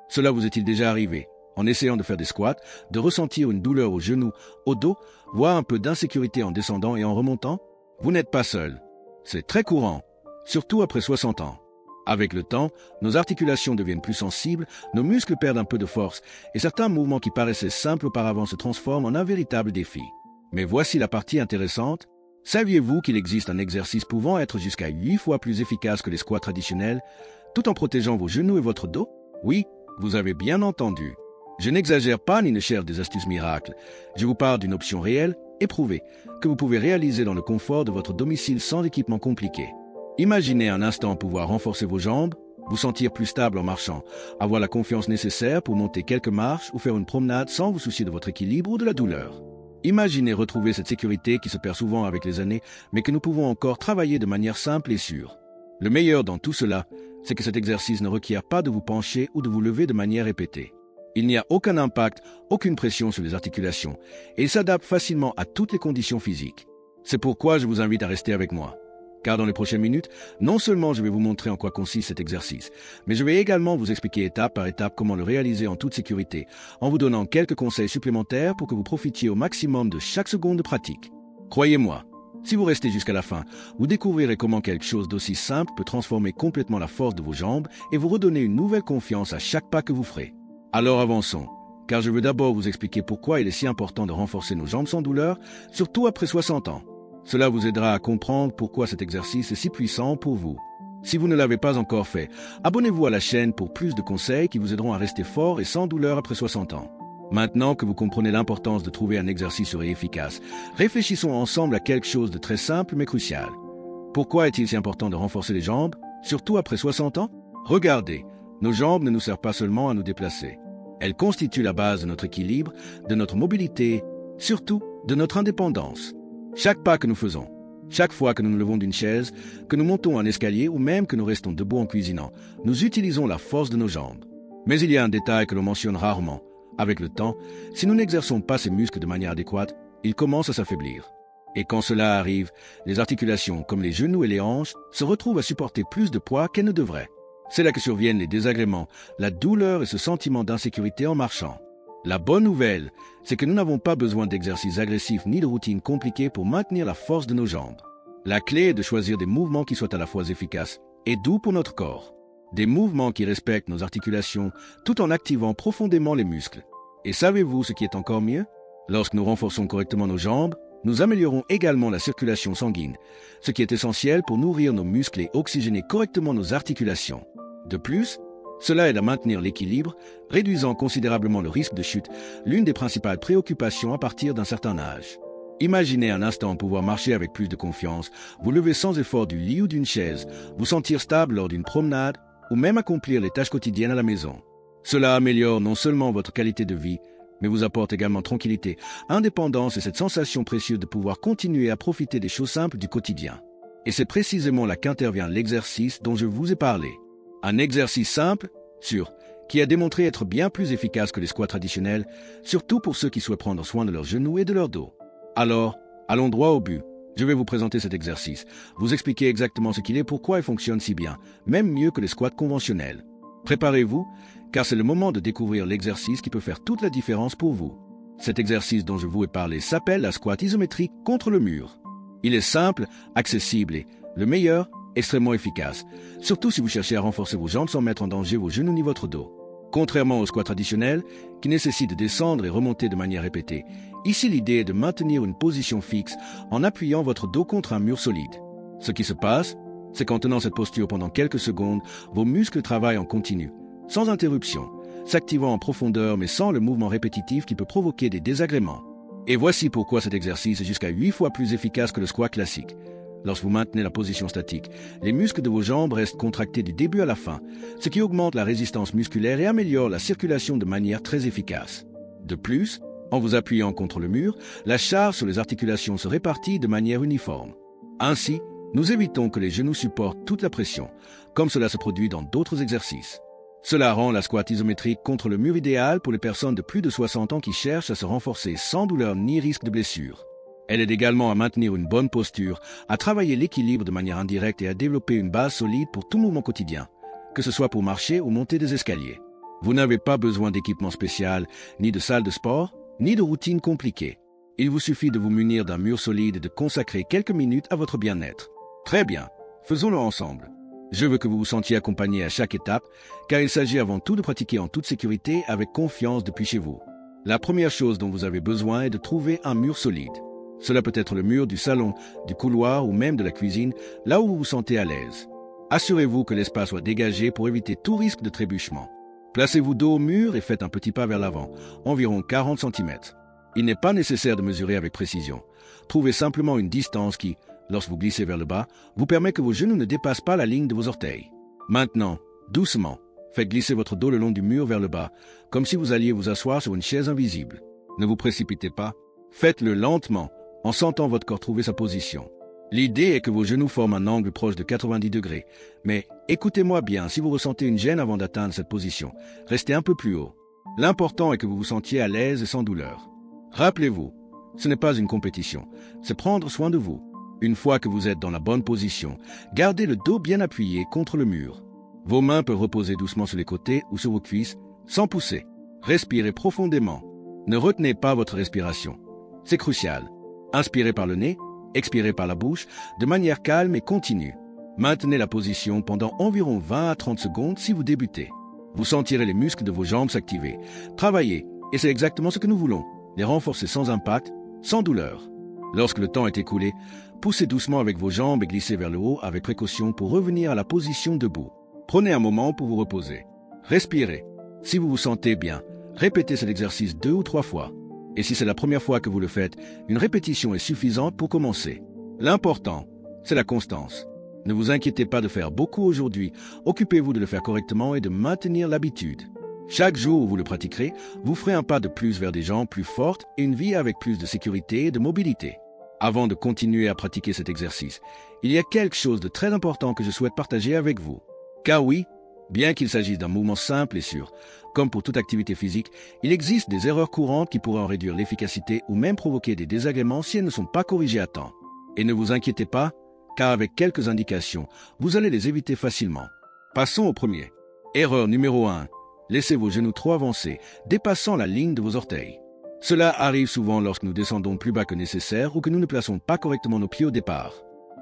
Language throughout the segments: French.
Cela vous est-il déjà arrivé, en essayant de faire des squats, de ressentir une douleur au genou, au dos, voire un peu d'insécurité en descendant et en remontant? Vous n'êtes pas seul. C'est très courant, surtout après 60 ans. Avec le temps, nos articulations deviennent plus sensibles, nos muscles perdent un peu de force, et certains mouvements qui paraissaient simples auparavant se transforment en un véritable défi. Mais voici la partie intéressante. Saviez-vous qu'il existe un exercice pouvant être jusqu'à 8 fois plus efficace que les squats traditionnels, tout en protégeant vos genoux et votre dos? Oui, vous avez bien entendu. Je n'exagère pas ni ne cherche des astuces miracles. Je vous parle d'une option réelle, éprouvée, que vous pouvez réaliser dans le confort de votre domicile sans équipement compliqué. Imaginez un instant pouvoir renforcer vos jambes, vous sentir plus stable en marchant, avoir la confiance nécessaire pour monter quelques marches ou faire une promenade sans vous soucier de votre équilibre ou de la douleur. Imaginez retrouver cette sécurité qui se perd souvent avec les années, mais que nous pouvons encore travailler de manière simple et sûre. Le meilleur dans tout cela, c'est que cet exercice ne requiert pas de vous pencher ou de vous lever de manière répétée. Il n'y a aucun impact, aucune pression sur les articulations, et il s'adapte facilement à toutes les conditions physiques. C'est pourquoi je vous invite à rester avec moi. Car dans les prochaines minutes, non seulement je vais vous montrer en quoi consiste cet exercice, mais je vais également vous expliquer étape par étape comment le réaliser en toute sécurité, en vous donnant quelques conseils supplémentaires pour que vous profitiez au maximum de chaque seconde de pratique. Croyez-moi, si vous restez jusqu'à la fin, vous découvrirez comment quelque chose d'aussi simple peut transformer complètement la force de vos jambes et vous redonner une nouvelle confiance à chaque pas que vous ferez. Alors avançons, car je veux d'abord vous expliquer pourquoi il est si important de renforcer nos jambes sans douleur, surtout après 60 ans. Cela vous aidera à comprendre pourquoi cet exercice est si puissant pour vous. Si vous ne l'avez pas encore fait, abonnez-vous à la chaîne pour plus de conseils qui vous aideront à rester fort et sans douleur après 60 ans. Maintenant que vous comprenez l'importance de trouver un exercice efficace, réfléchissons ensemble à quelque chose de très simple mais crucial. Pourquoi est-il si important de renforcer les jambes, surtout après 60 ans? Regardez, nos jambes ne nous servent pas seulement à nous déplacer. Elles constituent la base de notre équilibre, de notre mobilité, surtout de notre indépendance. Chaque pas que nous faisons, chaque fois que nous nous levons d'une chaise, que nous montons un escalier ou même que nous restons debout en cuisinant, nous utilisons la force de nos jambes. Mais il y a un détail que l'on mentionne rarement. Avec le temps, si nous n'exerçons pas ces muscles de manière adéquate, ils commencent à s'affaiblir. Et quand cela arrive, les articulations, comme les genoux et les hanches, se retrouvent à supporter plus de poids qu'elles ne devraient. C'est là que surviennent les désagréments, la douleur et ce sentiment d'insécurité en marchant. La bonne nouvelle, c'est que nous n'avons pas besoin d'exercices agressifs ni de routines compliquées pour maintenir la force de nos jambes. La clé est de choisir des mouvements qui soient à la fois efficaces et doux pour notre corps. Des mouvements qui respectent nos articulations tout en activant profondément les muscles. Et savez-vous ce qui est encore mieux? Lorsque nous renforçons correctement nos jambes, nous améliorons également la circulation sanguine, ce qui est essentiel pour nourrir nos muscles et oxygéner correctement nos articulations. De plus, cela aide à maintenir l'équilibre, réduisant considérablement le risque de chute, l'une des principales préoccupations à partir d'un certain âge. Imaginez un instant pouvoir marcher avec plus de confiance, vous lever sans effort du lit ou d'une chaise, vous sentir stable lors d'une promenade, ou même accomplir les tâches quotidiennes à la maison. Cela améliore non seulement votre qualité de vie, mais vous apporte également tranquillité, indépendance et cette sensation précieuse de pouvoir continuer à profiter des choses simples du quotidien. Et c'est précisément là qu'intervient l'exercice dont je vous ai parlé. Un exercice simple, sûr, qui a démontré être bien plus efficace que les squats traditionnels, surtout pour ceux qui souhaitent prendre soin de leurs genoux et de leur dos. Alors, allons droit au but. Je vais vous présenter cet exercice, vous expliquer exactement ce qu'il est, pourquoi il fonctionne si bien, même mieux que les squats conventionnels. Préparez-vous, car c'est le moment de découvrir l'exercice qui peut faire toute la différence pour vous. Cet exercice dont je vous ai parlé s'appelle la squat isométrique contre le mur. Il est simple, accessible et, le meilleur, extrêmement efficace, surtout si vous cherchez à renforcer vos jambes sans mettre en danger vos genoux ni votre dos. Contrairement au squat traditionnel, qui nécessite de descendre et remonter de manière répétée, ici l'idée est de maintenir une position fixe en appuyant votre dos contre un mur solide. Ce qui se passe, c'est qu'en tenant cette posture pendant quelques secondes, vos muscles travaillent en continu, sans interruption, s'activant en profondeur mais sans le mouvement répétitif qui peut provoquer des désagréments. Et voici pourquoi cet exercice est jusqu'à 8 fois plus efficace que le squat classique. Lorsque vous maintenez la position statique, les muscles de vos jambes restent contractés du début à la fin, ce qui augmente la résistance musculaire et améliore la circulation de manière très efficace. De plus, en vous appuyant contre le mur, la charge sur les articulations se répartit de manière uniforme. Ainsi, nous évitons que les genoux supportent toute la pression, comme cela se produit dans d'autres exercices. Cela rend la squat isométrique contre le mur idéal pour les personnes de plus de 60 ans qui cherchent à se renforcer sans douleur ni risque de blessure. Elle aide également à maintenir une bonne posture, à travailler l'équilibre de manière indirecte et à développer une base solide pour tout mouvement quotidien, que ce soit pour marcher ou monter des escaliers. Vous n'avez pas besoin d'équipement spécial, ni de salle de sport, ni de routine compliquée. Il vous suffit de vous munir d'un mur solide et de consacrer quelques minutes à votre bien-être. Très bien, faisons-le ensemble. Je veux que vous vous sentiez accompagné à chaque étape, car il s'agit avant tout de pratiquer en toute sécurité avec confiance depuis chez vous. La première chose dont vous avez besoin est de trouver un mur solide. Cela peut être le mur du salon, du couloir ou même de la cuisine, là où vous vous sentez à l'aise. Assurez-vous que l'espace soit dégagé pour éviter tout risque de trébuchement. Placez-vous dos au mur et faites un petit pas vers l'avant, environ 40 cm. Il n'est pas nécessaire de mesurer avec précision. Trouvez simplement une distance qui, lorsque vous glissez vers le bas, vous permet que vos genoux ne dépassent pas la ligne de vos orteils. Maintenant, doucement, faites glisser votre dos le long du mur vers le bas, comme si vous alliez vous asseoir sur une chaise invisible. Ne vous précipitez pas. Faites-le lentement, en sentant votre corps trouver sa position. L'idée est que vos genoux forment un angle proche de 90 degrés. Mais écoutez-moi bien, si vous ressentez une gêne avant d'atteindre cette position, restez un peu plus haut. L'important est que vous vous sentiez à l'aise et sans douleur. Rappelez-vous, ce n'est pas une compétition, c'est prendre soin de vous. Une fois que vous êtes dans la bonne position, gardez le dos bien appuyé contre le mur. Vos mains peuvent reposer doucement sur les côtés ou sur vos cuisses, sans pousser. Respirez profondément. Ne retenez pas votre respiration. C'est crucial. Inspirez par le nez, expirez par la bouche, de manière calme et continue. Maintenez la position pendant environ 20 à 30 secondes si vous débutez. Vous sentirez les muscles de vos jambes s'activer. Travaillez, et c'est exactement ce que nous voulons. Les renforcer sans impact, sans douleur. Lorsque le temps est écoulé, poussez doucement avec vos jambes et glissez vers le haut avec précaution pour revenir à la position debout. Prenez un moment pour vous reposer. Respirez. Si vous vous sentez bien, répétez cet exercice 2 ou 3 fois. Et si c'est la première fois que vous le faites, une répétition est suffisante pour commencer. L'important, c'est la constance. Ne vous inquiétez pas de faire beaucoup aujourd'hui, occupez-vous de le faire correctement et de maintenir l'habitude. Chaque jour où vous le pratiquerez, vous ferez un pas de plus vers des jambes plus fortes et une vie avec plus de sécurité et de mobilité. Avant de continuer à pratiquer cet exercice, il y a quelque chose de très important que je souhaite partager avec vous. Car oui, bien qu'il s'agisse d'un mouvement simple et sûr, comme pour toute activité physique, il existe des erreurs courantes qui pourraient en réduire l'efficacité ou même provoquer des désagréments si elles ne sont pas corrigées à temps. Et ne vous inquiétez pas, car avec quelques indications, vous allez les éviter facilement. Passons au premier. Erreur numéro 1. Laissez vos genoux trop avancés, dépassant la ligne de vos orteils. Cela arrive souvent lorsque nous descendons plus bas que nécessaire ou que nous ne plaçons pas correctement nos pieds au départ.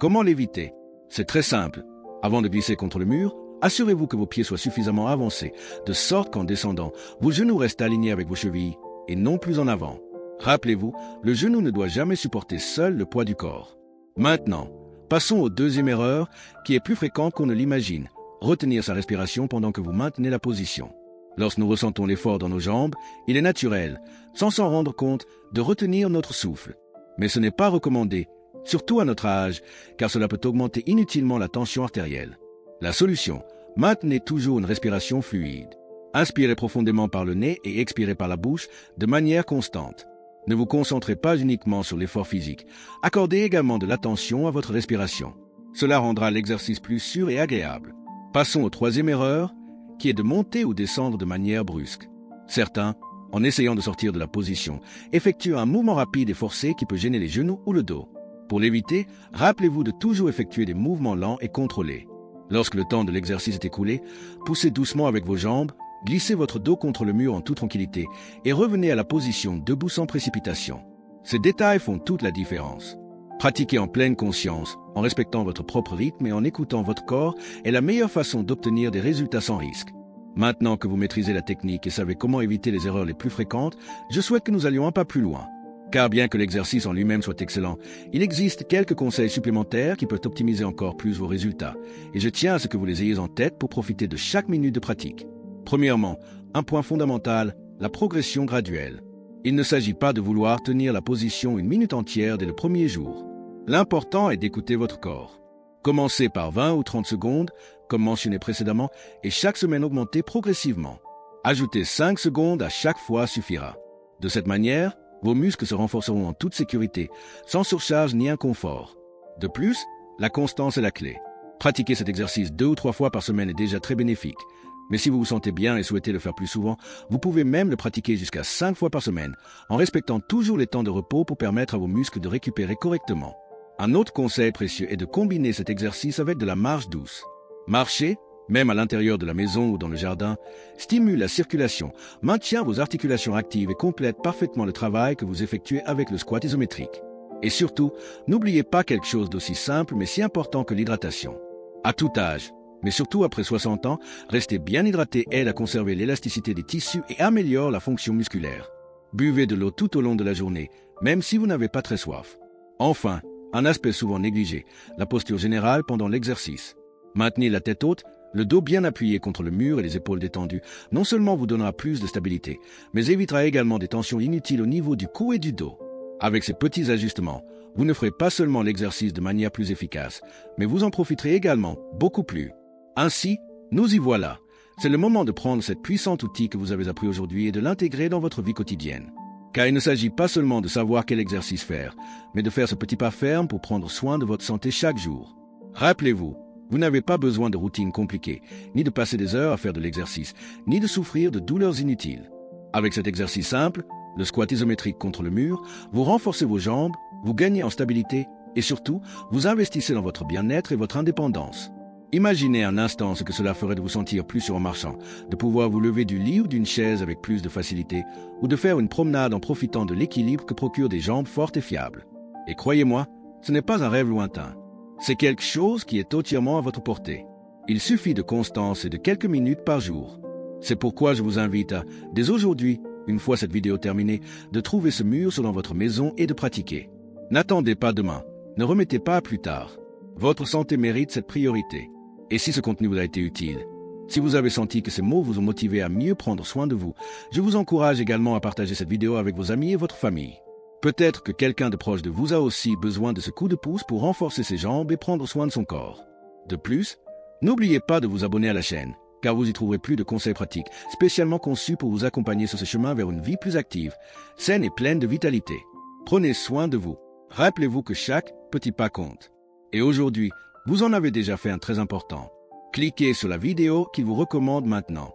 Comment l'éviter? C'est très simple. Avant de glisser contre le mur, assurez-vous que vos pieds soient suffisamment avancés, de sorte qu'en descendant, vos genoux restent alignés avec vos chevilles et non plus en avant. Rappelez-vous, le genou ne doit jamais supporter seul le poids du corps. Maintenant, passons aux deuxième erreur, qui est plus fréquente qu'on ne l'imagine. Retenir sa respiration pendant que vous maintenez la position. Lorsque nous ressentons l'effort dans nos jambes, il est naturel, sans s'en rendre compte, de retenir notre souffle. Mais ce n'est pas recommandé, surtout à notre âge, car cela peut augmenter inutilement la tension artérielle. La solution, maintenez toujours une respiration fluide. Inspirez profondément par le nez et expirez par la bouche de manière constante. Ne vous concentrez pas uniquement sur l'effort physique. Accordez également de l'attention à votre respiration. Cela rendra l'exercice plus sûr et agréable. Passons aux troisième erreur, qui est de monter ou descendre de manière brusque. Certains, en essayant de sortir de la position, effectuent un mouvement rapide et forcé qui peut gêner les genoux ou le dos. Pour l'éviter, rappelez-vous de toujours effectuer des mouvements lents et contrôlés. Lorsque le temps de l'exercice est écoulé, poussez doucement avec vos jambes, glissez votre dos contre le mur en toute tranquillité et revenez à la position debout sans précipitation. Ces détails font toute la différence. Pratiquer en pleine conscience, en respectant votre propre rythme et en écoutant votre corps est la meilleure façon d'obtenir des résultats sans risque. Maintenant que vous maîtrisez la technique et savez comment éviter les erreurs les plus fréquentes, je souhaite que nous allions un pas plus loin. Car bien que l'exercice en lui-même soit excellent, il existe quelques conseils supplémentaires qui peuvent optimiser encore plus vos résultats. Et je tiens à ce que vous les ayez en tête pour profiter de chaque minute de pratique. Premièrement, un point fondamental, la progression graduelle. Il ne s'agit pas de vouloir tenir la position une minute entière dès le premier jour. L'important est d'écouter votre corps. Commencez par 20 ou 30 secondes, comme mentionné précédemment, et chaque semaine augmentez progressivement. Ajouter 5 secondes à chaque fois suffira. De cette manière, vos muscles se renforceront en toute sécurité, sans surcharge ni inconfort. De plus, la constance est la clé. Pratiquer cet exercice 2 ou 3 fois par semaine est déjà très bénéfique. Mais si vous vous sentez bien et souhaitez le faire plus souvent, vous pouvez même le pratiquer jusqu'à 5 fois par semaine, en respectant toujours les temps de repos pour permettre à vos muscles de récupérer correctement. Un autre conseil précieux est de combiner cet exercice avec de la marche douce. Marcher, même à l'intérieur de la maison ou dans le jardin, stimule la circulation, maintient vos articulations actives et complète parfaitement le travail que vous effectuez avec le squat isométrique. Et surtout, n'oubliez pas quelque chose d'aussi simple mais si important que l'hydratation. À tout âge, mais surtout après 60 ans, rester bien hydraté aide à conserver l'élasticité des tissus et améliore la fonction musculaire. Buvez de l'eau tout au long de la journée, même si vous n'avez pas très soif. Enfin, un aspect souvent négligé, la posture générale pendant l'exercice. Maintenez la tête haute, le dos bien appuyé contre le mur et les épaules détendues, non seulement vous donnera plus de stabilité, mais évitera également des tensions inutiles au niveau du cou et du dos. Avec ces petits ajustements, vous ne ferez pas seulement l'exercice de manière plus efficace, mais vous en profiterez également beaucoup plus. Ainsi, nous y voilà. C'est le moment de prendre cette puissante outil que vous avez appris aujourd'hui et de l'intégrer dans votre vie quotidienne. Car il ne s'agit pas seulement de savoir quel exercice faire, mais de faire ce petit pas ferme pour prendre soin de votre santé chaque jour. Rappelez-vous, vous n'avez pas besoin de routines compliquées, ni de passer des heures à faire de l'exercice, ni de souffrir de douleurs inutiles. Avec cet exercice simple, le squat isométrique contre le mur, vous renforcez vos jambes, vous gagnez en stabilité et surtout, vous investissez dans votre bien-être et votre indépendance. Imaginez un instant ce que cela ferait de vous sentir plus sûr en marchant, de pouvoir vous lever du lit ou d'une chaise avec plus de facilité, ou de faire une promenade en profitant de l'équilibre que procurent des jambes fortes et fiables. Et croyez-moi, ce n'est pas un rêve lointain. C'est quelque chose qui est entièrement à votre portée. Il suffit de constance et de quelques minutes par jour. C'est pourquoi je vous invite à, dès aujourd'hui, une fois cette vidéo terminée, de trouver ce mur dans votre maison et de pratiquer. N'attendez pas demain, ne remettez pas à plus tard. Votre santé mérite cette priorité. Et si ce contenu vous a été utile, si vous avez senti que ces mots vous ont motivé à mieux prendre soin de vous, je vous encourage également à partager cette vidéo avec vos amis et votre famille. Peut-être que quelqu'un de proche de vous a aussi besoin de ce coup de pouce pour renforcer ses jambes et prendre soin de son corps. De plus, n'oubliez pas de vous abonner à la chaîne, car vous y trouverez plus de conseils pratiques, spécialement conçus pour vous accompagner sur ce chemin vers une vie plus active, saine et pleine de vitalité. Prenez soin de vous. Rappelez-vous que chaque petit pas compte. Et aujourd'hui, vous en avez déjà fait un très important. Cliquez sur la vidéo qu'il vous recommande maintenant.